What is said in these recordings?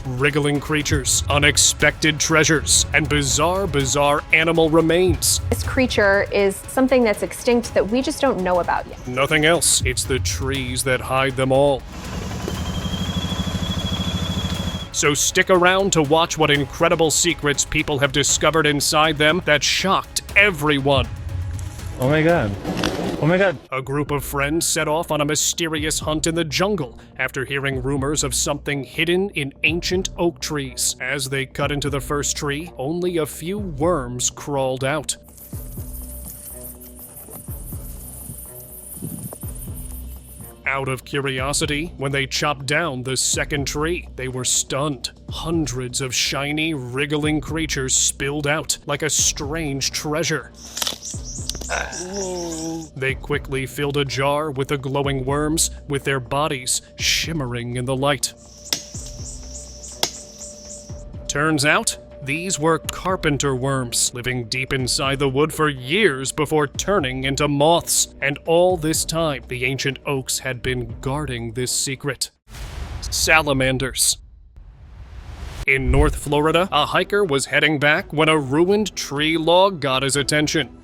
Wriggling creatures, unexpected treasures, and bizarre animal remains. This creature is something that's extinct that we just don't know about yet. Nothing else. It's the trees that hide them all. So stick around to watch what incredible secrets people have discovered inside them that shocked everyone. Oh my god. Oh my god. A group of friends set off on a mysterious hunt in the jungle after hearing rumors of something hidden in ancient oak trees. As they cut into the first tree, only a few worms crawled out. Out of curiosity, when they chopped down the second tree, they were stunned. Hundreds of shiny, wriggling creatures spilled out like a strange treasure. They quickly filled a jar with the glowing worms, with their bodies shimmering in the light. Turns out, these were Carpenter Worms, living deep inside the wood for years before turning into moths. And all this time, the ancient oaks had been guarding this secret. Salamanders. In North Florida, a hiker was heading back when a ruined tree log got his attention.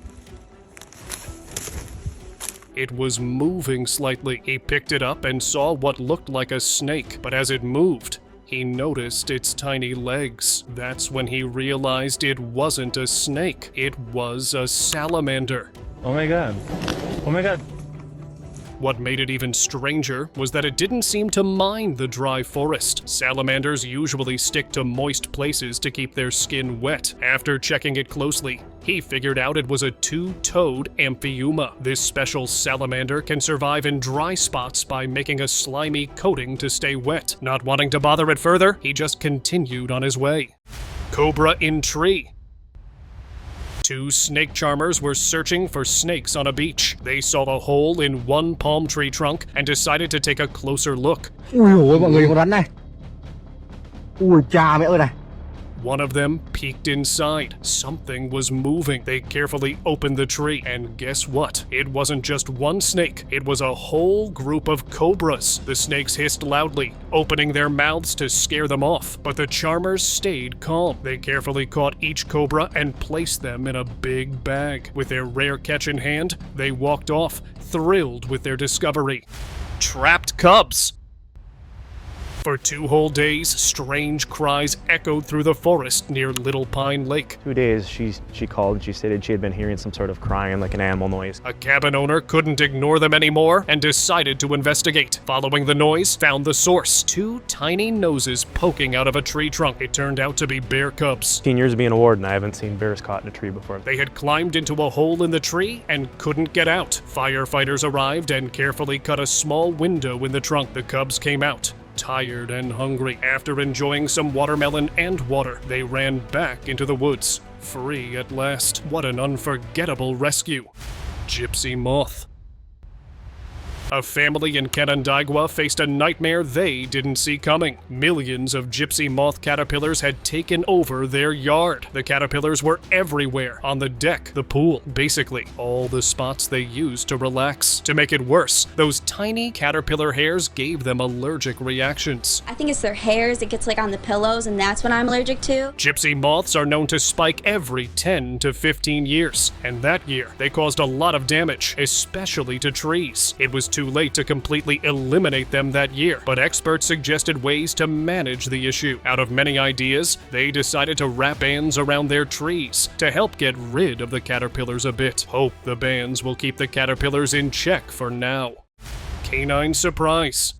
It was moving slightly. He picked it up and saw what looked like a snake, but as it moved, he noticed its tiny legs. That's when he realized it wasn't a snake, it was a salamander. Oh my god. Oh my god. What made it even stranger was that it didn't seem to mind the dry forest. Salamanders usually stick to moist places to keep their skin wet. After checking it closely, he figured out it was a two-toed amphiuma. This special salamander can survive in dry spots by making a slimy coating to stay wet. Not wanting to bother it further, he just continued on his way. Cobra in tree. Two snake charmers were searching for snakes on a beach. They saw a hole in one palm tree trunk and decided to take a closer look. Ui mọi người có rắn này. Ui cha mẹ ơi này. One of them peeked inside. Something was moving. They carefully opened the tree, and guess what? It wasn't just one snake. It was a whole group of cobras. The snakes hissed loudly, opening their mouths to scare them off. But the charmers stayed calm. They carefully caught each cobra and placed them in a big bag. With their rare catch in hand, they walked off, thrilled with their discovery. Trapped cubs! For 2 whole days, strange cries echoed through the forest near Little Pine Lake. 2 days she called and she stated she had been hearing some sort of crying, like an animal noise. A cabin owner couldn't ignore them anymore and decided to investigate. Following the noise, found the source. 2 tiny noses poking out of a tree trunk. It turned out to be bear cubs. 15 years of being a warden, I haven't seen bears caught in a tree before. They had climbed into a hole in the tree and couldn't get out. Firefighters arrived and carefully cut a small window in the trunk. The cubs came out, tired and hungry. After enjoying some watermelon and water, they ran back into the woods, free at last. What an unforgettable rescue. Gypsy Moth. A family in Cannonball faced a nightmare they didn't see coming. Millions of gypsy moth caterpillars had taken over their yard. The caterpillars were everywhere, on the deck, the pool, basically all the spots they used to relax. To make it worse, those tiny caterpillar hairs gave them allergic reactions. I think it's their hairs, it gets like on the pillows, and that's what I'm allergic to. Gypsy moths are known to spike every 10 to 15 years, and that year they caused a lot of damage, especially to trees. It was too late to completely eliminate them that year, but experts suggested ways to manage the issue. Out of many ideas, they decided to wrap bands around their trees to help get rid of the caterpillars a bit. Hope the bands will keep the caterpillars in check for now. Canine surprise.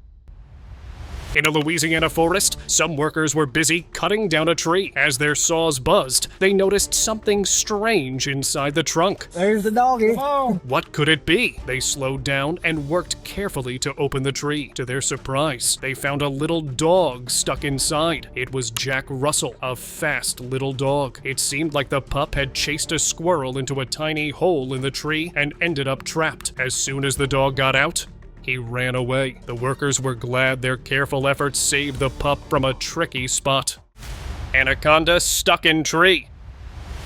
In a Louisiana forest, some workers were busy cutting down a tree. As their saws buzzed, they noticed something strange inside the trunk. There's the doggy. What could it be? They slowed down and worked carefully to open the tree. To their surprise, they found a little dog stuck inside. It was Jack Russell, a fast little dog. It seemed like the pup had chased a squirrel into a tiny hole in the tree and ended up trapped. As soon as the dog got out, he ran away. The workers were glad their careful efforts saved the pup from a tricky spot. Anaconda stuck in tree.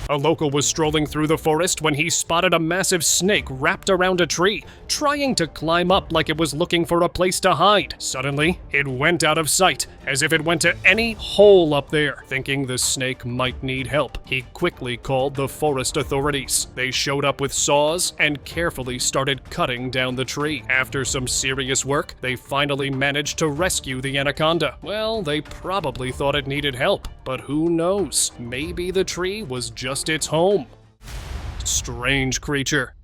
A local was strolling through the forest when he spotted a massive snake wrapped around a tree, trying to climb up like it was looking for a place to hide. Suddenly, it went out of sight, as if it went to any hole up there. Thinking the snake might need help, he quickly called the forest authorities. They showed up with saws and carefully started cutting down the tree. After some serious work, they finally managed to rescue the anaconda. Well, they probably thought it needed help, but who knows? Maybe the tree was just its home. Strange creature.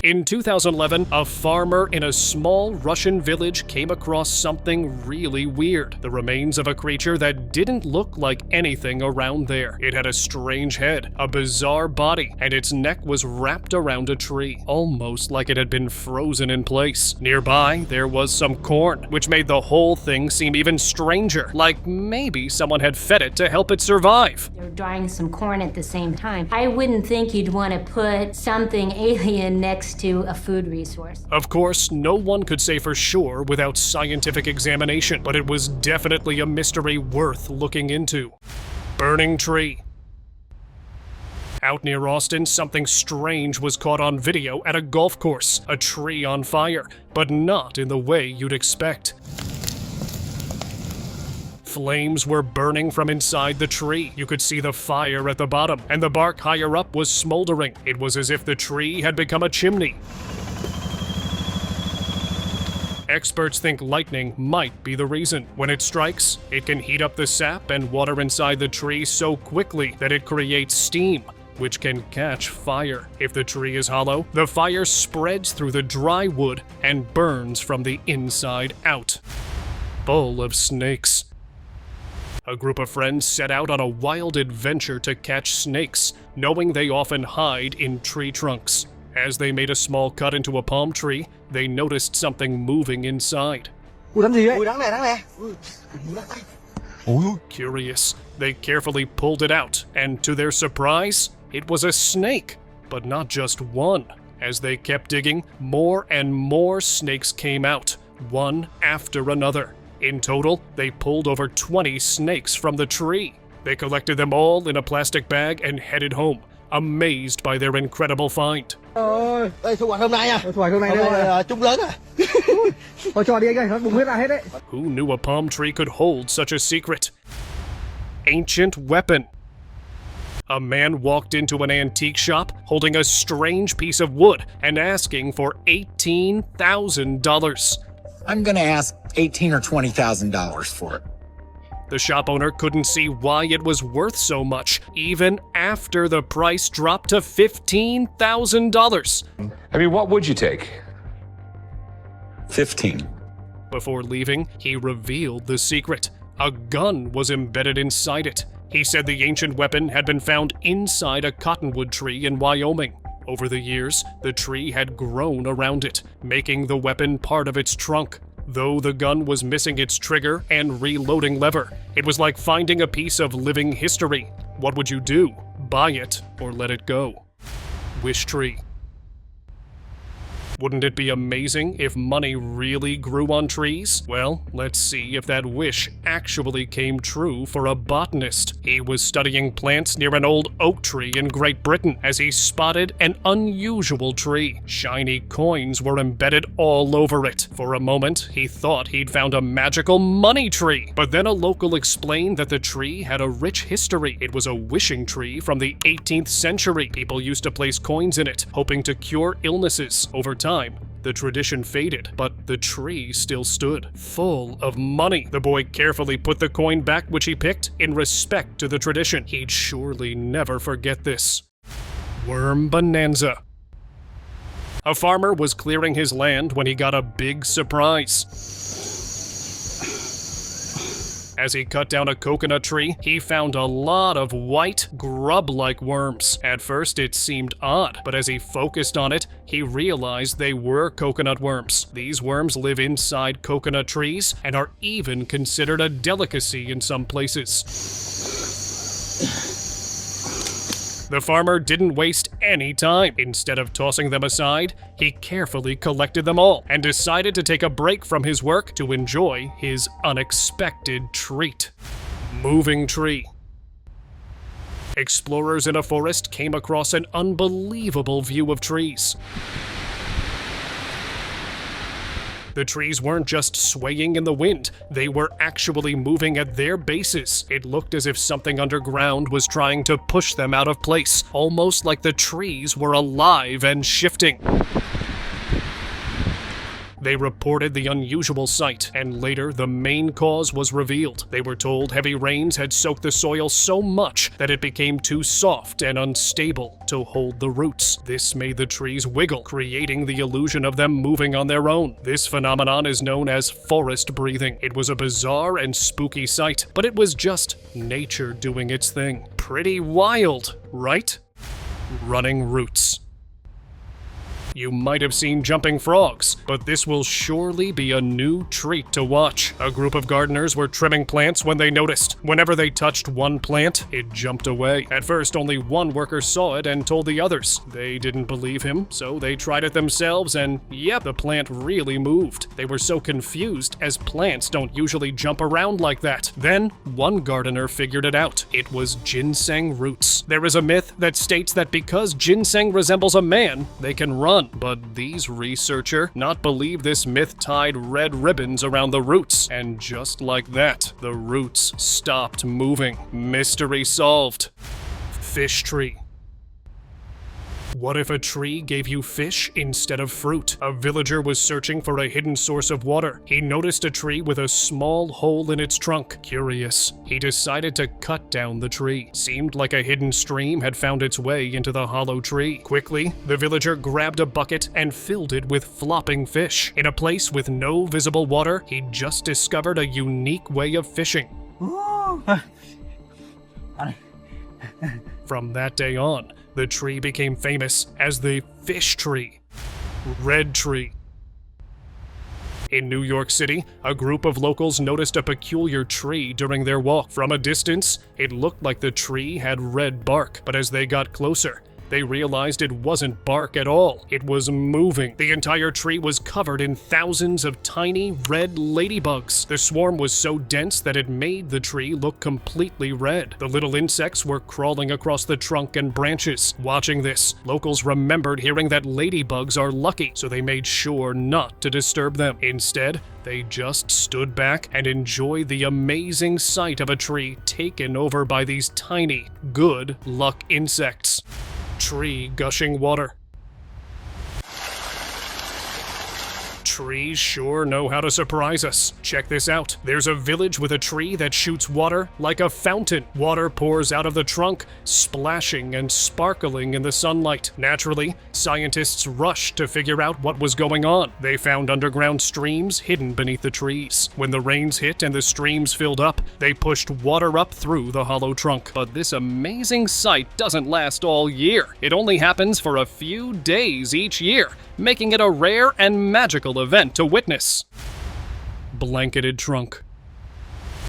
In 2011, a farmer in a small Russian village came across something really weird. The remains of a creature that didn't look like anything around there. It had a strange head, a bizarre body, and its neck was wrapped around a tree, almost like it had been frozen in place. Nearby, there was some corn, which made the whole thing seem even stranger, like maybe someone had fed it to help it survive. They're drying some corn at the same time. I wouldn't think you'd want to put something alien next to a food resource. Of course, no one could say for sure without scientific examination, but it was definitely a mystery worth looking into. Burning tree. Out near Austin, something strange was caught on video at a golf course. A tree on fire, but not in the way you'd expect. Flames were burning from inside the tree. You could see the fire at the bottom, and the bark higher up was smoldering. It was as if the tree had become a chimney. Experts think lightning might be the reason. When it strikes, it can heat up the sap and water inside the tree so quickly that it creates steam, which can catch fire. If the tree is hollow, the fire spreads through the dry wood and burns from the inside out. Full of snakes. A group of friends set out on a wild adventure to catch snakes, knowing they often hide in tree trunks. As they made a small cut into a palm tree, they noticed something moving inside. Curious, they carefully pulled it out, and to their surprise, it was a snake, but not just one. As they kept digging, more and more snakes came out, one after another. In total, they pulled over 20 snakes from the tree. They collected them all in a plastic bag and headed home, amazed by their incredible find. Ôi, thu hoạch hôm nay nha. Thu hoạch hôm nay đây. Trúng lớn à. Thôi cho đi anh ơi, nó bùng hết ra hết đấy. Who knew a palm tree could hold such a secret? Ancient weapon. A man walked into an antique shop holding a strange piece of wood and asking for $18,000. I'm gonna ask $18,000 or $20,000 for it. The shop owner couldn't see why it was worth so much, even after the price dropped to $15,000. I mean, what would you take? 15. Before leaving, he revealed the secret. A gun was embedded inside it. He said the ancient weapon had been found inside a cottonwood tree in Wyoming. Over the years, the tree had grown around it, making the weapon part of its trunk. Though the gun was missing its trigger and reloading lever, it was like finding a piece of living history. What would you do? Buy it or let it go? Wish tree. Wouldn't it be amazing if money really grew on trees? Well, let's see if that wish actually came true for a botanist. He was studying plants near an old oak tree in Great Britain as he spotted an unusual tree. Shiny coins were embedded all over it. For a moment, he thought he'd found a magical money tree. But then a local explained that the tree had a rich history. It was a wishing tree from the 18th century. People used to place coins in it, hoping to cure illnesses. Over time, the tradition faded, but the tree still stood, full of money. The boy carefully put the coin back which he picked in respect to the tradition. He'd surely never forget this. Worm Bonanza. A farmer was clearing his land when he got a big surprise. As he cut down a coconut tree, he found a lot of white, grub-like worms. At first, it seemed odd, but as he focused on it, he realized they were coconut worms. These worms live inside coconut trees and are even considered a delicacy in some places. The farmer didn't waste any time. Instead of tossing them aside, he carefully collected them all and decided to take a break from his work to enjoy his unexpected treat. Moving tree. Explorers in a forest came across an unbelievable view of trees. The trees weren't just swaying in the wind, they were actually moving at their bases. It looked as if something underground was trying to push them out of place, almost like the trees were alive and shifting. They reported the unusual sight, and later the main cause was revealed. They were told heavy rains had soaked the soil so much that it became too soft and unstable to hold the roots. This made the trees wiggle, creating the illusion of them moving on their own. This phenomenon is known as forest breathing. It was a bizarre and spooky sight, but it was just nature doing its thing. Pretty wild, right? Running roots. You might have seen jumping frogs, but this will surely be a new treat to watch. A group of gardeners were trimming plants when they noticed. Whenever they touched one plant, it jumped away. At first, only one worker saw it and told the others. They didn't believe him, so they tried it themselves, and yep, the plant really moved. They were so confused, as plants don't usually jump around like that. Then, one gardener figured it out. It was ginseng roots. There is a myth that states that because ginseng resembles a man, they can run. But these researchers not believe this myth tied red ribbons around the roots, and just like that, the roots stopped moving. Mystery solved. Fish tree. What if a tree gave you fish instead of fruit? A villager was searching for a hidden source of water. He noticed a tree with a small hole in its trunk. Curious, he decided to cut down the tree. Seemed like a hidden stream had found its way into the hollow tree. Quickly, the villager grabbed a bucket and filled it with flopping fish. In a place with no visible water, he just discovered a unique way of fishing. From that day on, the tree became famous as the fish tree. Red tree. In New York City, a group of locals noticed a peculiar tree during their walk. From a distance, it looked like the tree had red bark, but as they got closer, they realized it wasn't bark at all. It was moving. The entire tree was covered in thousands of tiny red ladybugs. The swarm was so dense that it made the tree look completely red. The little insects were crawling across the trunk and branches. Watching this, locals remembered hearing that ladybugs are lucky, so they made sure not to disturb them. Instead, they just stood back and enjoyed the amazing sight of a tree taken over by these tiny, good luck insects. Tree gushing water. Trees sure know how to surprise us. Check this out. There's a village with a tree that shoots water like a fountain. Water pours out of the trunk, splashing and sparkling in the sunlight. Naturally, scientists rushed to figure out what was going on. They found underground streams hidden beneath the trees. When the rains hit and the streams filled up, they pushed water up through the hollow trunk. But this amazing sight doesn't last all year. It only happens for a few days each year, making it a rare and magical event to witness. Blanketed trunk.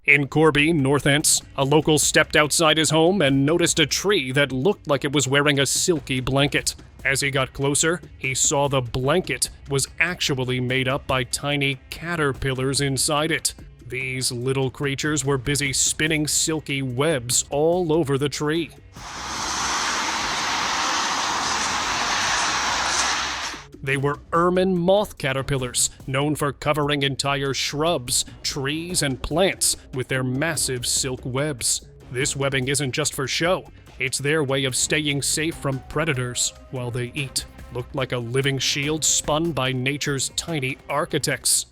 In Corby, Northants, a local stepped outside his home and noticed a tree that looked like it was wearing a silky blanket. As he got closer, he saw the blanket was actually made up by tiny caterpillars inside it. These little creatures were busy spinning silky webs all over the tree. They were ermine moth caterpillars, known for covering entire shrubs, trees, and plants with their massive silk webs. This webbing isn't just for show, it's their way of staying safe from predators while they eat. Looked like a living shield spun by nature's tiny architects.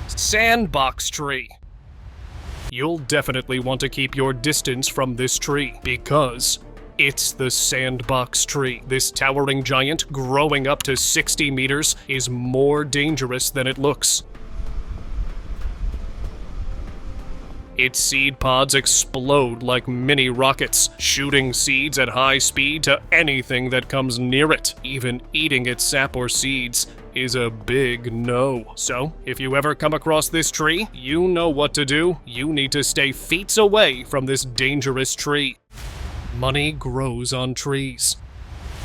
Sandbox tree. You'll definitely want to keep your distance from this tree because it's the Sandbox tree. This towering giant, growing up to 60 meters, is more dangerous than it looks. Its seed pods explode like mini rockets, shooting seeds at high speed to anything that comes near it. Even eating its sap or seeds is a big no. So, if you ever come across this tree, you know what to do. You need to stay feet away from this dangerous tree. Money grows on trees.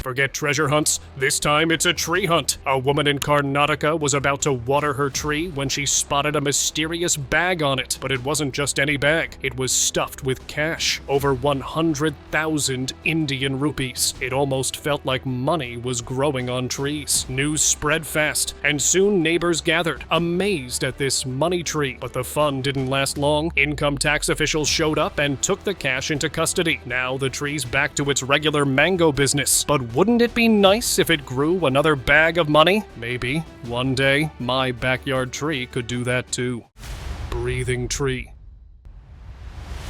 Forget treasure hunts. This time it's a tree hunt. A woman in Karnataka was about to water her tree when she spotted a mysterious bag on it. But it wasn't just any bag. It was stuffed with cash. Over 100,000 Indian rupees. It almost felt like money was growing on trees. News spread fast, and soon neighbors gathered, amazed at this money tree. But the fun didn't last long. Income tax officials showed up and took the cash into custody. Now the tree's back to its regular mango business. But wouldn't it be nice if it grew another bag of money? Maybe. One day, my backyard tree could do that too. Breathing tree.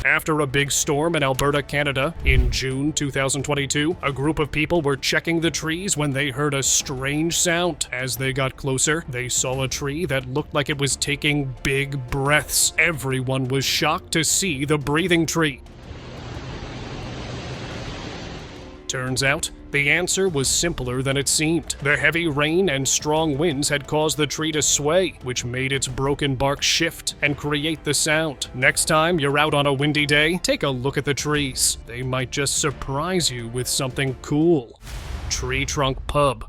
After a big storm in Alberta, Canada, in June 2022, a group of people were checking the trees when they heard a strange sound. As they got closer, they saw a tree that looked like it was taking big breaths. Everyone was shocked to see the breathing tree. Turns out, the answer was simpler than it seemed. The heavy rain and strong winds had caused the tree to sway, which made its broken bark shift and create the sound. Next time you're out on a windy day, take a look at the trees. They might just surprise you with something cool. Tree trunk pub.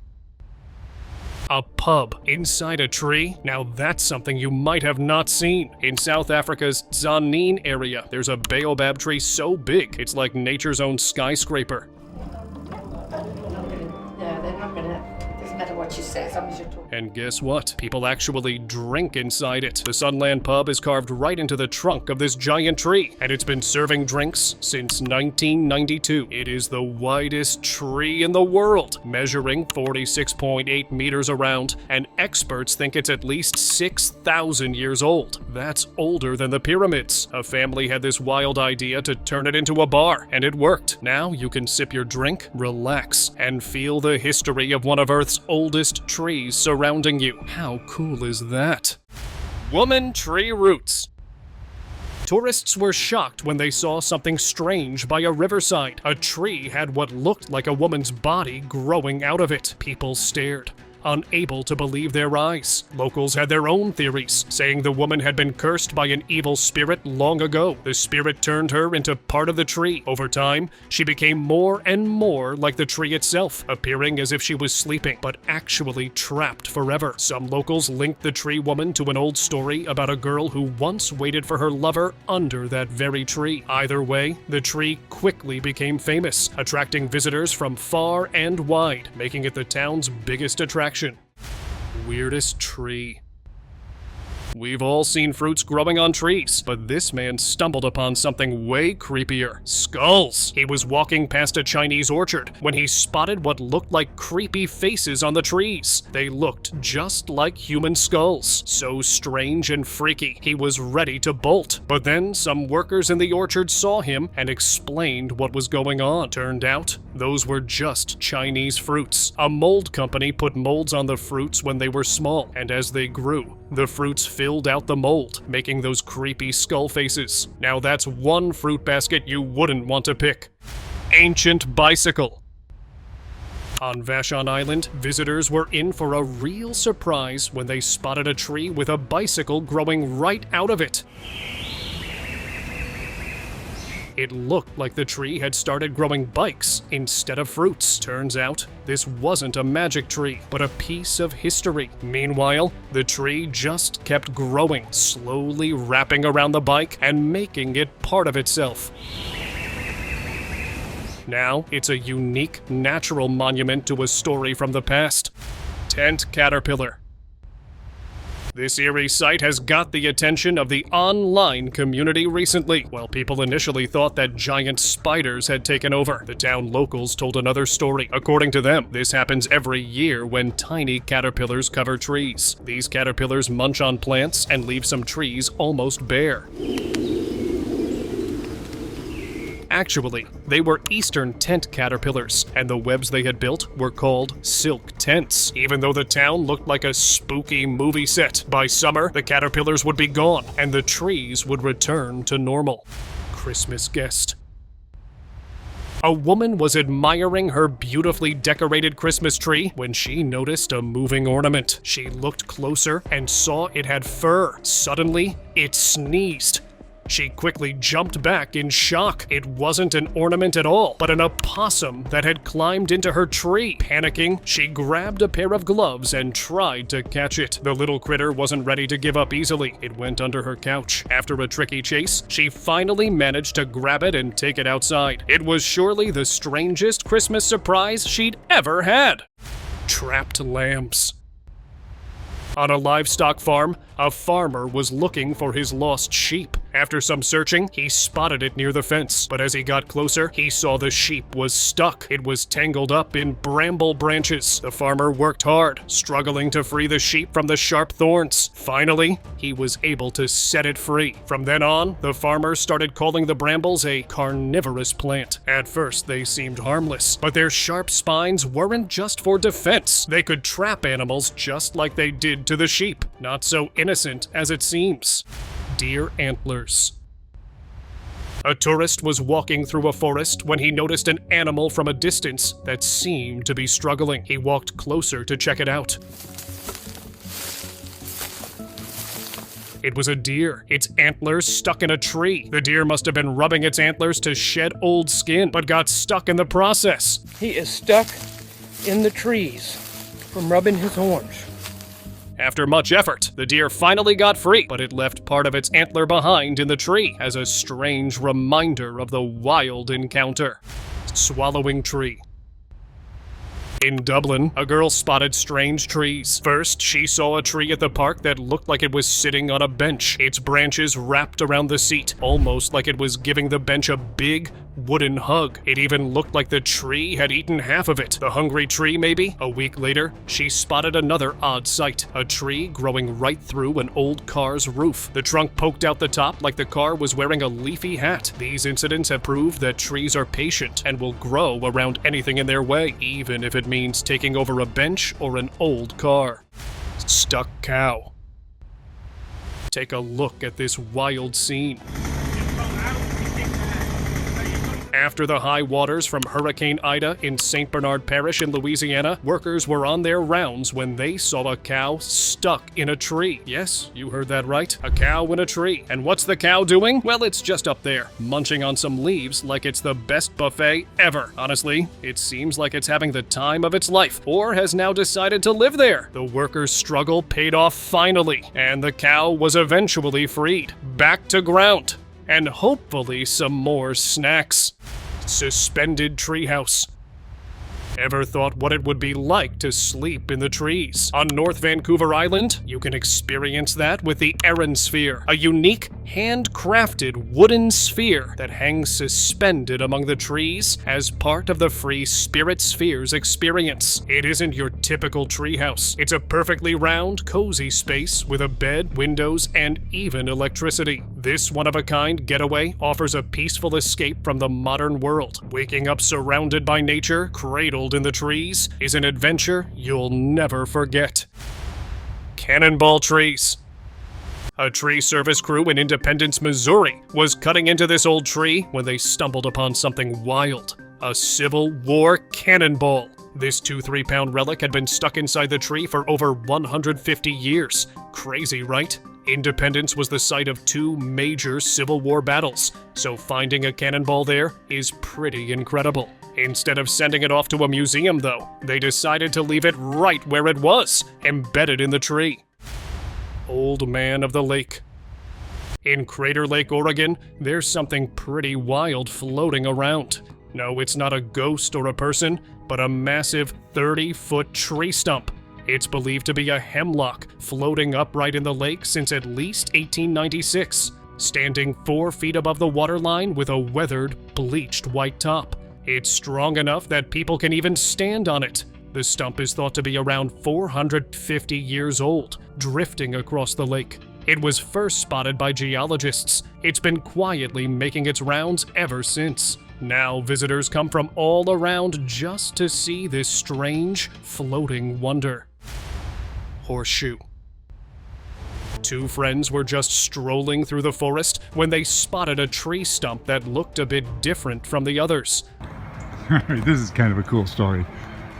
A pub inside a tree? Now that's something you might have not seen. In South Africa's Tzaneen area, there's a baobab tree so big, it's like nature's own skyscraper. Doesn't matter what you say, as long as you're talking. And guess what? People actually drink inside it. The Sunland Pub is carved right into the trunk of this giant tree, and it's been serving drinks since 1992. It is the widest tree in the world, measuring 46.8 meters around, and experts think it's at least 6,000 years old. That's older than the pyramids. A family had this wild idea to turn it into a bar, and it worked. Now you can sip your drink, relax, and feel the history of one of Earth's oldest trees surrounding you. How cool is that? Woman tree roots. Tourists were shocked when they saw something strange by a riverside. A tree had what looked like a woman's body growing out of it. People stared, unable to believe their eyes. Locals had their own theories, saying the woman had been cursed by an evil spirit long ago. The spirit turned her into part of the tree. Over time, she became more and more like the tree itself, appearing as if she was sleeping, but actually trapped forever. Some locals linked the tree woman to an old story about a girl who once waited for her lover under that very tree. Either way, the tree quickly became famous, attracting visitors from far and wide, making it the town's biggest attraction. Weirdest tree. We've all seen fruits growing on trees, but this man stumbled upon something way creepier. Skulls! He was walking past a Chinese orchard when he spotted what looked like creepy faces on the trees. They looked just like human skulls. So strange and freaky, he was ready to bolt. But then some workers in the orchard saw him and explained what was going on. Turned out, those were just Chinese fruits. A mold company put molds on the fruits when they were small, and as they grew, the fruits filled out the mold, making those creepy skull faces. Now that's one fruit basket you wouldn't want to pick. Ancient bicycle. On Vashon Island, visitors were in for a real surprise when they spotted a tree with a bicycle growing right out of it. It looked like the tree had started growing bikes instead of fruits. Turns out, this wasn't a magic tree, but a piece of history. Meanwhile, the tree just kept growing, slowly wrapping around the bike and making it part of itself. Now, it's a unique, natural monument to a story from the past. Tent caterpillar. This eerie sight has got the attention of the online community recently. While people initially thought that giant spiders had taken over, the town locals told another story. According to them, this happens every year when tiny caterpillars cover trees. These caterpillars munch on plants and leave some trees almost bare. Actually, they were eastern tent caterpillars, and the webs they had built were called silk tents. Even though the town looked like a spooky movie set, by summer, the caterpillars would be gone, and the trees would return to normal. Christmas guest. A woman was admiring her beautifully decorated Christmas tree when she noticed a moving ornament. She looked closer and saw it had fur. Suddenly, it sneezed. She quickly jumped back in shock. It wasn't an ornament at all, but an opossum that had climbed into her tree. Panicking, she grabbed a pair of gloves and tried to catch it. The little critter wasn't ready to give up easily. It went under her couch. After a tricky chase, she finally managed to grab it and take it outside. It was surely the strangest Christmas surprise she'd ever had. Trapped lambs. On a livestock farm, a farmer was looking for his lost sheep. After some searching, he spotted it near the fence, but as he got closer, he saw the sheep was stuck. It was tangled up in bramble branches. The farmer worked hard, struggling to free the sheep from the sharp thorns. Finally, he was able to set it free. From then on, the farmer started calling the brambles a carnivorous plant. At first, they seemed harmless, but their sharp spines weren't just for defense. They could trap animals just like they did to the sheep. Not so innocent as it seems. Deer antlers. A tourist was walking through a forest when he noticed an animal from a distance that seemed to be struggling. He walked closer to check it out. It was a deer, its antlers stuck in a tree. The deer must have been rubbing its antlers to shed old skin, but got stuck in the process. He is stuck in the trees from rubbing his horns. After much effort, the deer finally got free, but it left part of its antler behind in the tree as a strange reminder of the wild encounter. Swallowing tree. In Dublin, a girl spotted strange trees. First, she saw a tree at the park that looked like it was sitting on a bench, its branches wrapped around the seat, almost like it was giving the bench a big, wooden hug. It even looked like the tree had eaten half of it. The hungry tree, maybe? A week later, she spotted another odd sight. A tree growing right through an old car's roof. The trunk poked out the top like the car was wearing a leafy hat. These incidents have proved that trees are patient and will grow around anything in their way, even if it means taking over a bench or an old car. Stuck cow. Take a look at this wild scene. After the high waters from Hurricane Ida in St. Bernard Parish in Louisiana, workers were on their rounds when they saw a cow stuck in a tree. Yes, you heard that right. A cow in a tree. And what's the cow doing? Well, it's just up there, munching on some leaves like it's the best buffet ever. Honestly, it seems like it's having the time of its life, or has now decided to live there. The workers' struggle paid off finally, and the cow was eventually freed. Back to ground. And hopefully some more snacks. Suspended treehouse. Ever thought what it would be like to sleep in the trees? On North Vancouver Island, you can experience that with the Erin Sphere, a unique, handcrafted wooden sphere that hangs suspended among the trees as part of the free Spirit Spheres experience. It isn't your typical treehouse. It's a perfectly round, cozy space with a bed, windows, and even electricity. This one-of-a-kind getaway offers a peaceful escape from the modern world. Waking up surrounded by nature, cradled in the trees, is an adventure you'll never forget. Cannonball trees. A tree service crew in Independence, Missouri was cutting into this old tree when they stumbled upon something wild. A Civil War cannonball. This 2-3 pound relic had been stuck inside the tree for over 150 years. Crazy, right? Independence was the site of 2 major Civil War battles, so finding a cannonball there is pretty incredible. Instead of sending it off to a museum, though, they decided to leave it right where it was, embedded in the tree. Old Man of the Lake. In Crater Lake, Oregon, there's something pretty wild floating around. No, it's not a ghost or a person, but a massive 30-foot tree stump. It's believed to be a hemlock floating upright in the lake since at least 1896, standing 4 feet above the waterline with a weathered, bleached white top. It's strong enough that people can even stand on it. The stump is thought to be around 450 years old, drifting across the lake. It was first spotted by geologists. It's been quietly making its rounds ever since. Now visitors come from all around just to see this strange, floating wonder. Horseshoe. 2 friends were just strolling through the forest when they spotted a tree stump that looked a bit different from the others. This is kind of a cool story.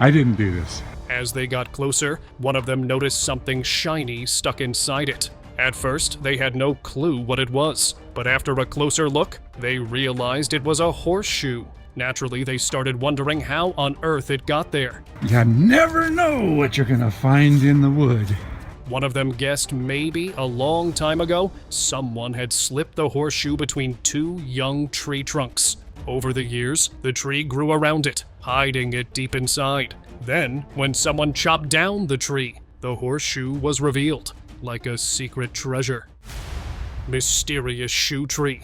I didn't do this. As they got closer, one of them noticed something shiny stuck inside it. At first, they had no clue what it was, but after a closer look, they realized it was a horseshoe. Naturally, they started wondering how on earth it got there. You never know what you're gonna find in the wood. One of them guessed maybe a long time ago, someone had slipped the horseshoe between two young tree trunks. Over the years, the tree grew around it, hiding it deep inside. Then, when someone chopped down the tree, the horseshoe was revealed, like a secret treasure. Mysterious shoe tree.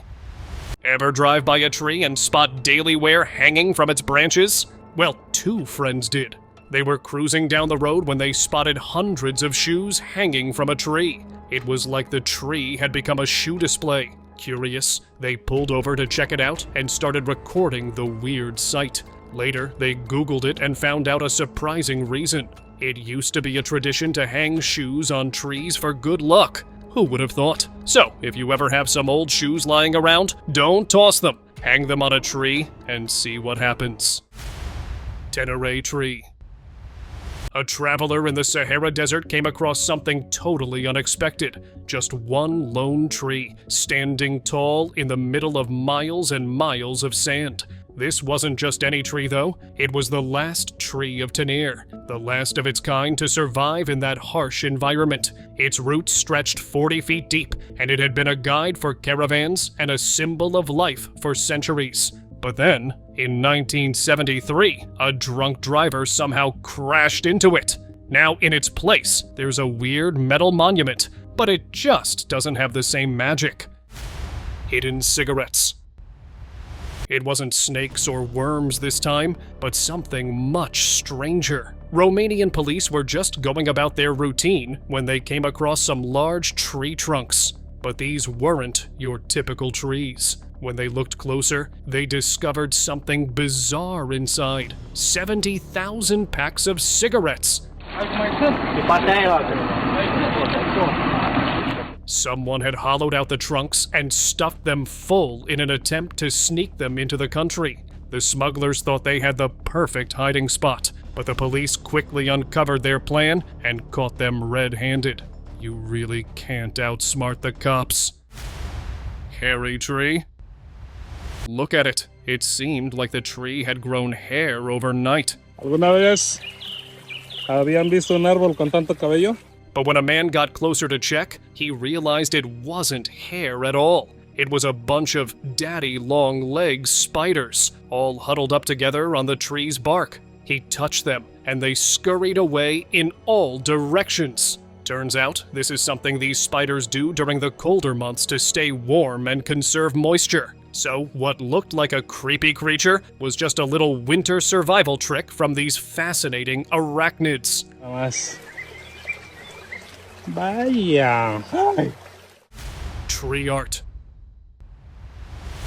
Ever drive by a tree and spot daily wear hanging from its branches? Well, two friends did. They were cruising down the road when they spotted hundreds of shoes hanging from a tree. It was like the tree had become a shoe display. Curious, they pulled over to check it out and started recording the weird sight. Later, they Googled it and found out a surprising reason. It used to be a tradition to hang shoes on trees for good luck. Who would have thought? So, if you ever have some old shoes lying around, don't toss them. Hang them on a tree and see what happens. Tena Tree. A traveler in the Sahara Desert came across something totally unexpected. Just one lone tree, standing tall in the middle of miles and miles of sand. This wasn't just any tree though, it was the last tree of Tena, the last of its kind to survive in that harsh environment. Its roots stretched 40 feet deep, and it had been a guide for caravans and a symbol of life for centuries. But then, in 1973, a drunk driver somehow crashed into it. Now in its place, there's a weird metal monument, but it just doesn't have the same magic. Hidden cigarettes. It wasn't snakes or worms this time, but something much stranger. Romanian police were just going about their routine when they came across some large tree trunks. But these weren't your typical trees. When they looked closer, they discovered something bizarre inside. 70,000 packs of cigarettes. Someone had hollowed out the trunks and stuffed them full in an attempt to sneak them into the country. The smugglers thought they had the perfect hiding spot, but the police quickly uncovered their plan and caught them red-handed. You really can't outsmart the cops. Hairy tree? Look at it. It seemed like the tree had grown hair overnight. ¿Alguna vez habían visto un árbol con tanto cabello? But when a man got closer to check, he realized it wasn't hair at all. It was a bunch of daddy-long-legs spiders, all huddled up together on the tree's bark. He touched them, and they scurried away in all directions. Turns out, this is something these spiders do during the colder months to stay warm and conserve moisture. So, what looked like a creepy creature was just a little winter survival trick from these fascinating arachnids. Vaya. Treeart.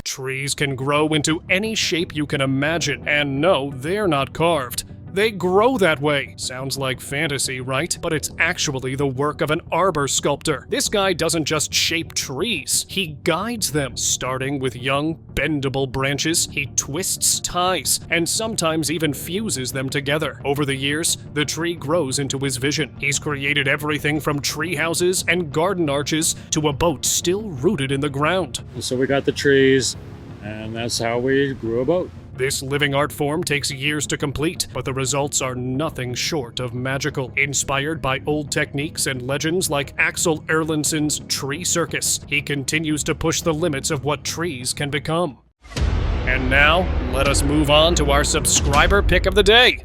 Trees can grow into any shape you can imagine, and no, they're not carved. They grow that way. Sounds like fantasy, right? But it's actually the work of an arbor sculptor. This guy doesn't just shape trees, he guides them. Starting with young, bendable branches, he twists, ties, and sometimes even fuses them together. Over the years, the tree grows into his vision. He's created everything from tree houses and garden arches to a boat still rooted in the ground. So we got the trees, and that's how we grew a boat. This living art form takes years to complete, but the results are nothing short of magical. Inspired by old techniques and legends like Axel Erlandsson's Tree Circus, he continues to push the limits of what trees can become. And now, let us move on to our subscriber pick of the day.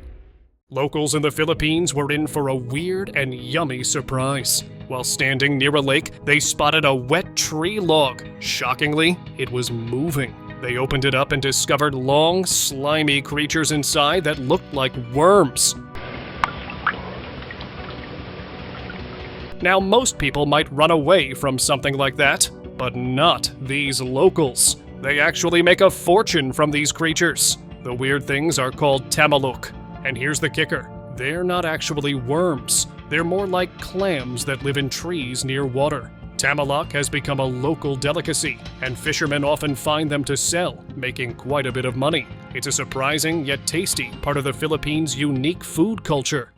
Locals in the Philippines were in for a weird and yummy surprise. While standing near a lake, they spotted a wet tree log. Shockingly, it was moving. They opened it up and discovered long, slimy creatures inside that looked like worms. Now, most people might run away from something like that, but not these locals. They actually make a fortune from these creatures. The weird things are called tamaluk. And here's the kicker. They're not actually worms. They're more like clams that live in trees near water. Tamaluk has become a local delicacy, and fishermen often find them to sell, making quite a bit of money. It's a surprising yet tasty part of the Philippines' unique food culture.